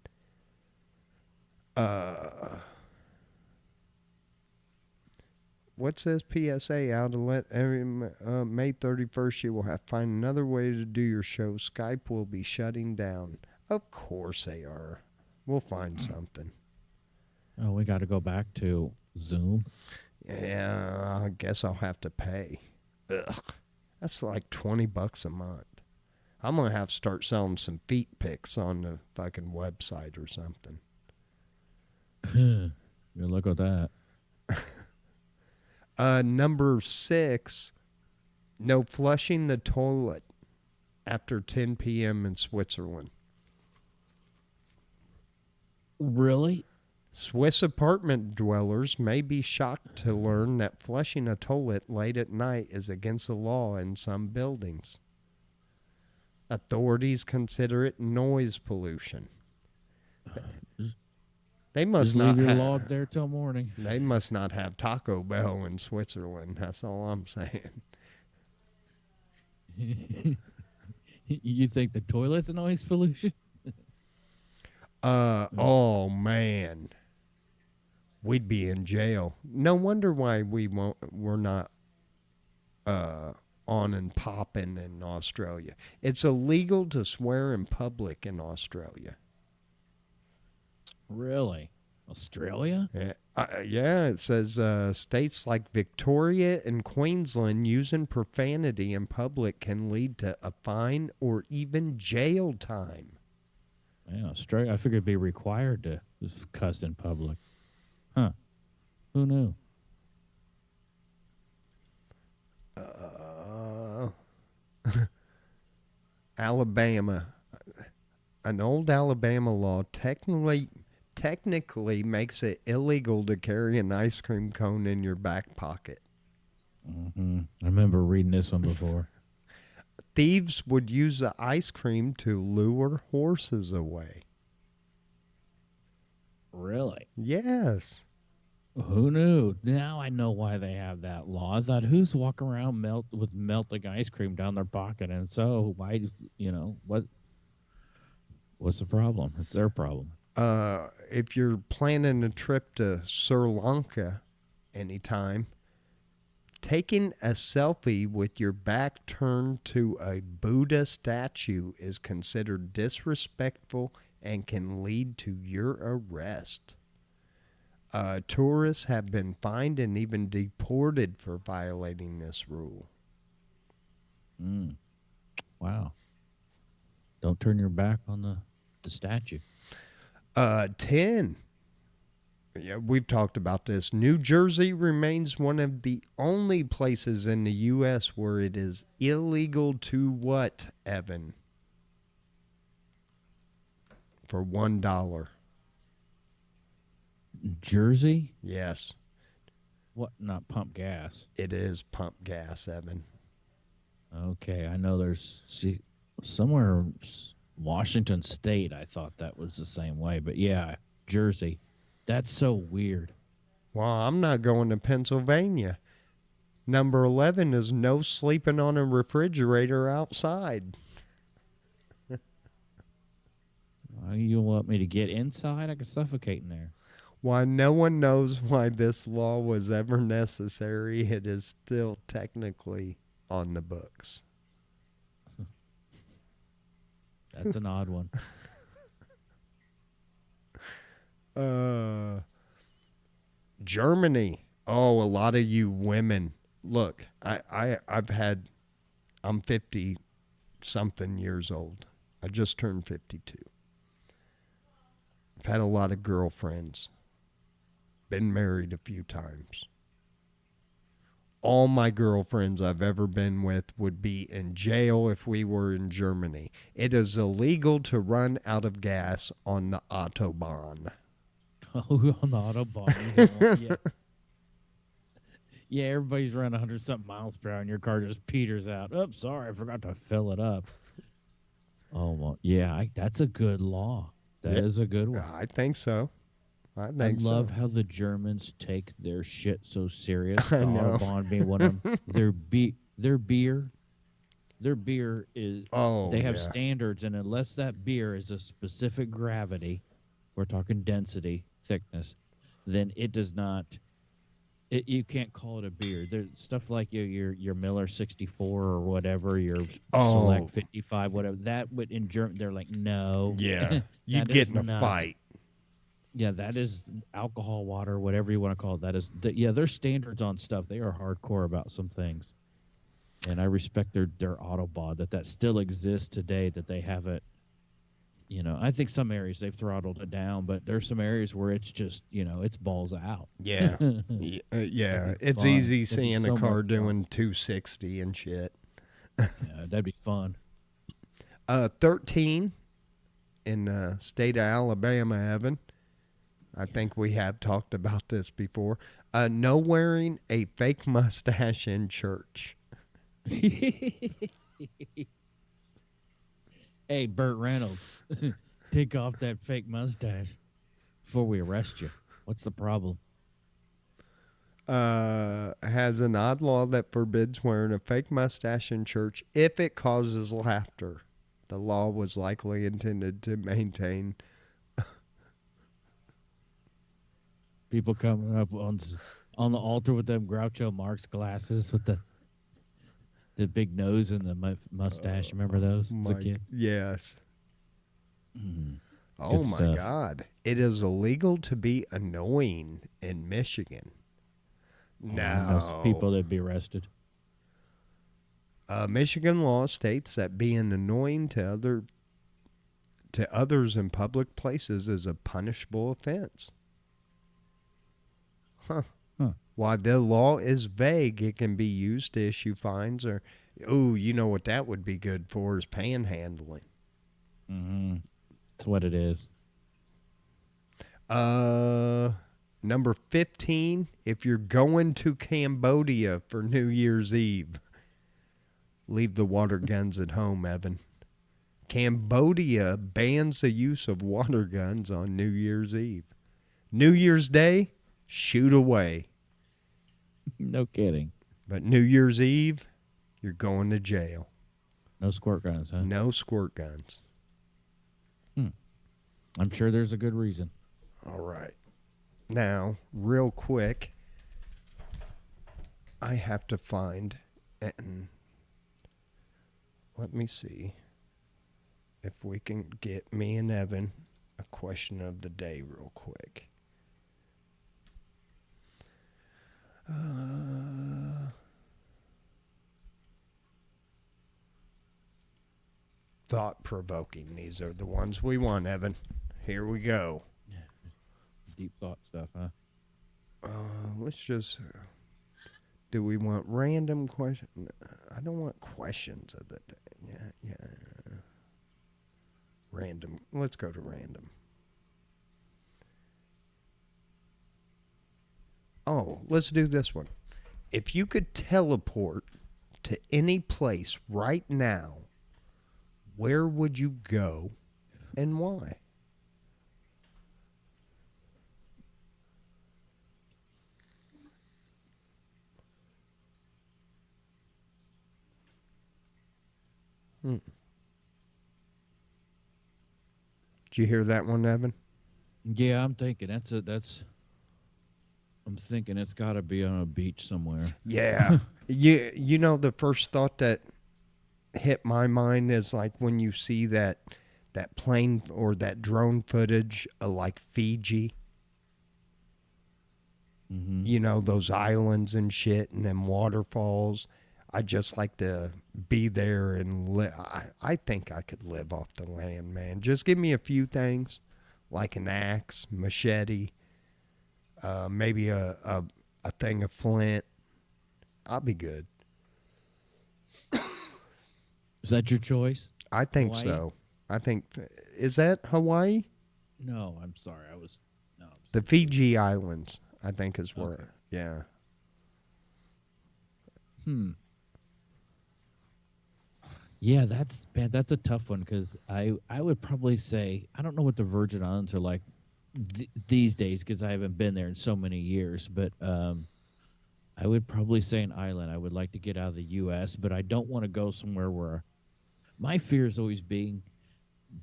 what's this PSA out to let every May 31st you will have to find another way to do your show. Skype will be shutting down. Of course they are. We'll find something. Oh, we got to go back to Zoom. Yeah, I guess I'll have to pay. Ugh. That's like $20 a month. I'm going to have to start selling some feet pics on the fucking website or something. Good luck with that. Number 6, no flushing the toilet after 10 p.m. in Switzerland. Really? Swiss apartment dwellers may be shocked to learn that flushing a toilet late at night is against the law in some buildings. Authorities consider it noise pollution. They must Just not leave your have, log there till morning. They must not have Taco Bell in Switzerland. That's all I'm saying. You think the toilet's noise pollution? Oh man, we'd be in jail. No wonder why we're not on and popping in Australia. It's illegal to swear in public in Australia. Really? Australia? Yeah, it says states like Victoria and Queensland using profanity in public can lead to a fine or even jail time. Yeah, Australia. I figured it'd be required to cuss in public. Huh. Who knew? Alabama. An old Alabama law technically makes it illegal to carry an ice cream cone in your back pocket. Mm-hmm. I remember reading this one before. Thieves would use the ice cream to lure horses away. Really? Yes. Who knew? Now I know why they have that law. I thought, who's walking around with melting ice cream down their pocket? And so why, what's the problem? It's their problem. If you're planning a trip to Sri Lanka anytime, taking a selfie with your back turned to a Buddha statue is considered disrespectful and can lead to your arrest. Tourists have been fined and even deported for violating this rule. Wow. Don't turn your back on the statue. 10. Yeah, we've talked about this. New Jersey remains one of the only places in the U.S. where it is illegal to what, Evan? For $1. Jersey? Yes, What? Not pump gas. it is pump gas, Evan. Okay, I know somewhere Washington State. I thought that was the same way, but yeah, Jersey. That's so weird. Well, I'm not going to Pennsylvania. Number 11 is no sleeping on a refrigerator outside. You want me to get inside? I could suffocate in there. Why no one knows why this law was ever necessary, it is still technically on the books. That's an odd one. Germany. Oh, a lot of you women. Look, I'm 50 something years old. I just turned 52. I've had a lot of girlfriends. Been married a few times. All my girlfriends I've ever been with would be in jail if we were in Germany. It is illegal to run out of gas on the Autobahn. Oh, on the Autobahn. Yeah. Yeah, everybody's running 100-something miles per hour, and your car just peters out. Oh, sorry, I forgot to fill it up. Oh, well, yeah, that's a good law. That is a good one. I think so. I love how the Germans take their shit so serious. I The know. Autobahn being one of them. Their beer is. They have standards, and unless that beer is a specific gravity, we're talking density, thickness, then it does not. You can't call it a beer. There's stuff like your Miller 64 or whatever, your Select 55, whatever. That would in German, they're like, no. Yeah, you'd get in a fight. Yeah, that is alcohol, water, whatever you want to call it. That is, their standards on stuff. They are hardcore about some things, and I respect their Autobahn that still exists today. That they haven't. I think some areas they've throttled it down, but there's some areas where it's just, it's balls out. Yeah. Yeah. It's fun. easy It'd be seeing so a car much doing 260 and shit. Yeah, that'd be fun. 13 in state of Alabama, Evan. I think we have talked about this before. No wearing a fake mustache in church. Hey, Burt Reynolds, take off that fake mustache before we arrest you. What's the problem? Has an odd law that forbids wearing a fake mustache in church if it causes laughter. The law was likely intended to maintain. People coming up on the altar with them Groucho Marx glasses with the big nose and the mustache. Remember those as a kid? Yes. Oh, Good my stuff. God. It is illegal to be annoying in Michigan. No. I know some people that'd be arrested. Michigan law states that being annoying to others in public places is a punishable offense. Huh. While the law is vague, it can be used to issue fines or, you know what that would be good for is panhandling. Mm-hmm. That's what it is. Number 15, if you're going to Cambodia for New Year's Eve, leave the water guns at home, Evan. Cambodia bans the use of water guns on New Year's Eve. New Year's Day, shoot away. No kidding. But New Year's Eve, you're going to jail. No squirt guns, huh? No squirt guns. I'm sure there's a good reason. All right. Now, real quick, I have to find, and let me see if we can get me and Evan a question of the day real quick. Thought-provoking. These are the ones we want, Evan. Here we go. deep thought stuff, huh? Let's just. Do we want random questions? I don't want questions of the day. Yeah. Random. Let's go to random. Oh, let's do this one. If you could teleport to any place right now, where would you go and why? Did you hear that one, Evan? Yeah, I'm thinking I'm thinking it's got to be on a beach somewhere. Yeah. you know the first thought that hit my mind is like when you see that plane or that drone footage of like Fiji. Mm-hmm. You know, those islands and shit and them waterfalls. I just like to be there and live. I think I could live off the land, man. Just give me a few things like an axe, machete, maybe a thing of flint. I'll be good. Is that your choice? I think Hawaii? so. I think, is that Hawaii? No, I'm sorry. No. The Fiji Islands, I think is where, Okay. yeah. Yeah, that's a tough one because I would probably say I don't know what the Virgin Islands are like these days because I haven't been there in so many years, but I would probably say an island. I would like to get out of the U.S., but I don't want to go somewhere where my fear is always being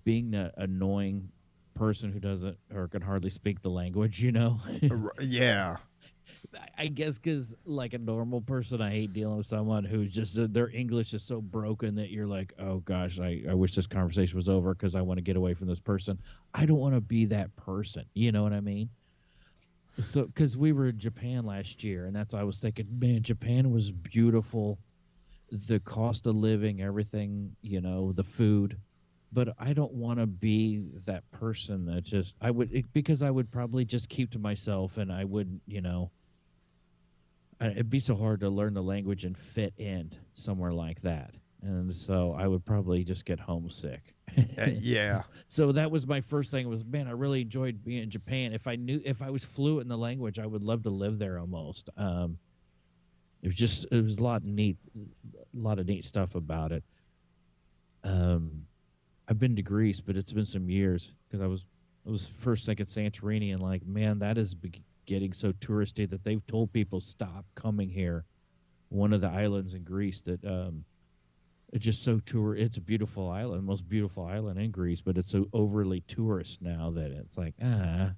the annoying person who doesn't or can hardly speak the language. Yeah. I guess because like a normal person, I hate dealing with someone who's just their English is so broken that you're like, oh gosh, I wish this conversation was over because I want to get away from this person. I don't want to be that person. You know what I mean? So because we were in Japan last year, and that's why I was thinking, man, Japan was beautiful. The cost of living, everything, the food. But I don't want to be that person that just because I would probably just keep to myself and I wouldn't, it'd be so hard to learn the language and fit in somewhere like that. And so I would probably just get homesick. Yeah. So that was my first thing was, man, I really enjoyed being in Japan. If I was fluent in the language, I would love to live there almost. It was a lot of neat stuff about it. I've been to Greece, but it's been some years because I was first thinking Santorini and like, man, that is getting so touristy that they've told people stop coming here. One of the islands in Greece that it's just so it's a beautiful island, most beautiful island in Greece, but it's so overly tourist now that it's like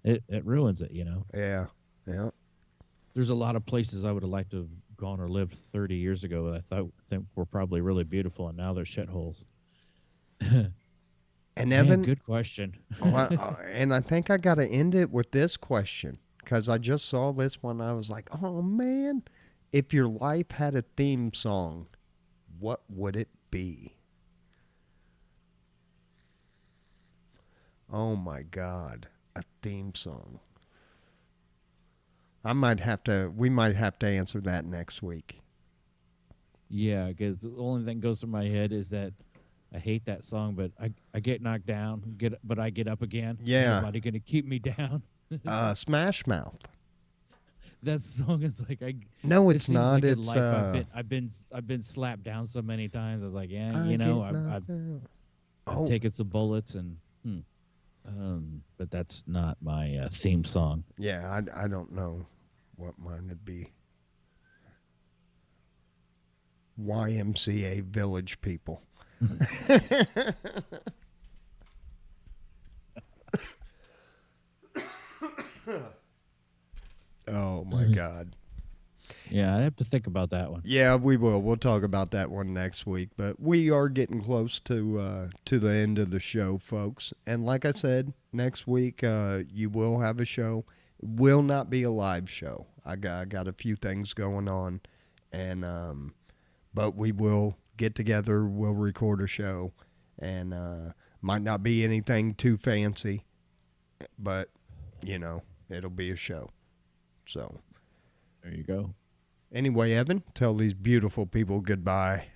it ruins it. Yeah. There's a lot of places I would have liked to have gone or lived 30 years ago that I think were probably really beautiful, and now they're shitholes. And Man, Evan, good question. and I think I got to end it with this question because I just saw this one. I was like, oh man, if your life had a theme song, what would it be? Oh my God, a theme song. We might have to answer that next week. Yeah, because the only thing goes through my head is that I hate that song, but I get knocked down, but I get up again. Yeah. Nobody gonna keep me down. Smash Mouth. That song is like No, it it's seems not. like a It's life I've been slapped down so many times. I was like, yeah, I've taken some bullets and but that's not my theme song. Yeah, I don't know what mine would be. YMCA Village People. Oh my God. Yeah, I have to think about that one. Yeah, we will. We'll talk about that one next week. But we are getting close to the end of the show, folks. And like I said, next week you will have a show. It will not be a live show. I got a few things going on, and but we will get together. We'll record a show, and might not be anything too fancy, but it'll be a show. So, There you go. anyway, Evan, tell these beautiful people goodbye.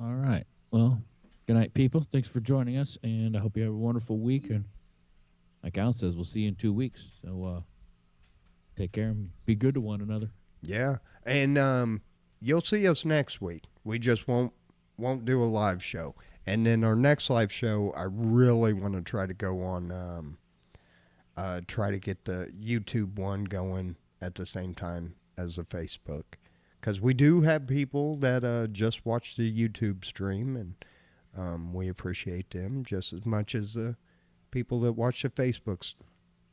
All right. Well, good night, people. Thanks for joining us, and I hope you have a wonderful week. And like Al says, we'll see you in 2 weeks. So take care and be good to one another. Yeah, and you'll see us next week. We just won't do a live show, and then our next live show, I really want to try to go on, try to get the YouTube one going at the same time as the Facebook, because we do have people that just watch the YouTube stream, and we appreciate them just as much as the people that watch the Facebook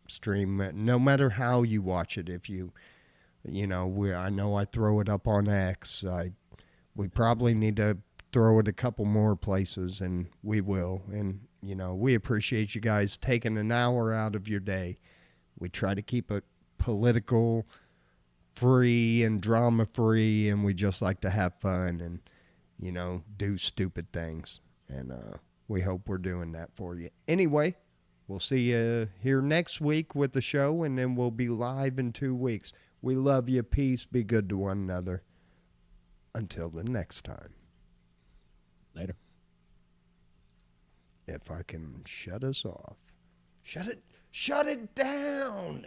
stream. No matter how you watch it, if you I know I throw it up on X. We probably need to throw it a couple more places, and we will. And, we appreciate you guys taking an hour out of your day. We try to keep it political free and drama free, and we just like to have fun and, do stupid things. And we hope we're doing that for you. Anyway, we'll see you here next week with the show, and then we'll be live in 2 weeks. We love you. Peace. Be good to one another. Until the next time. Later. If I can shut us off. Shut it down.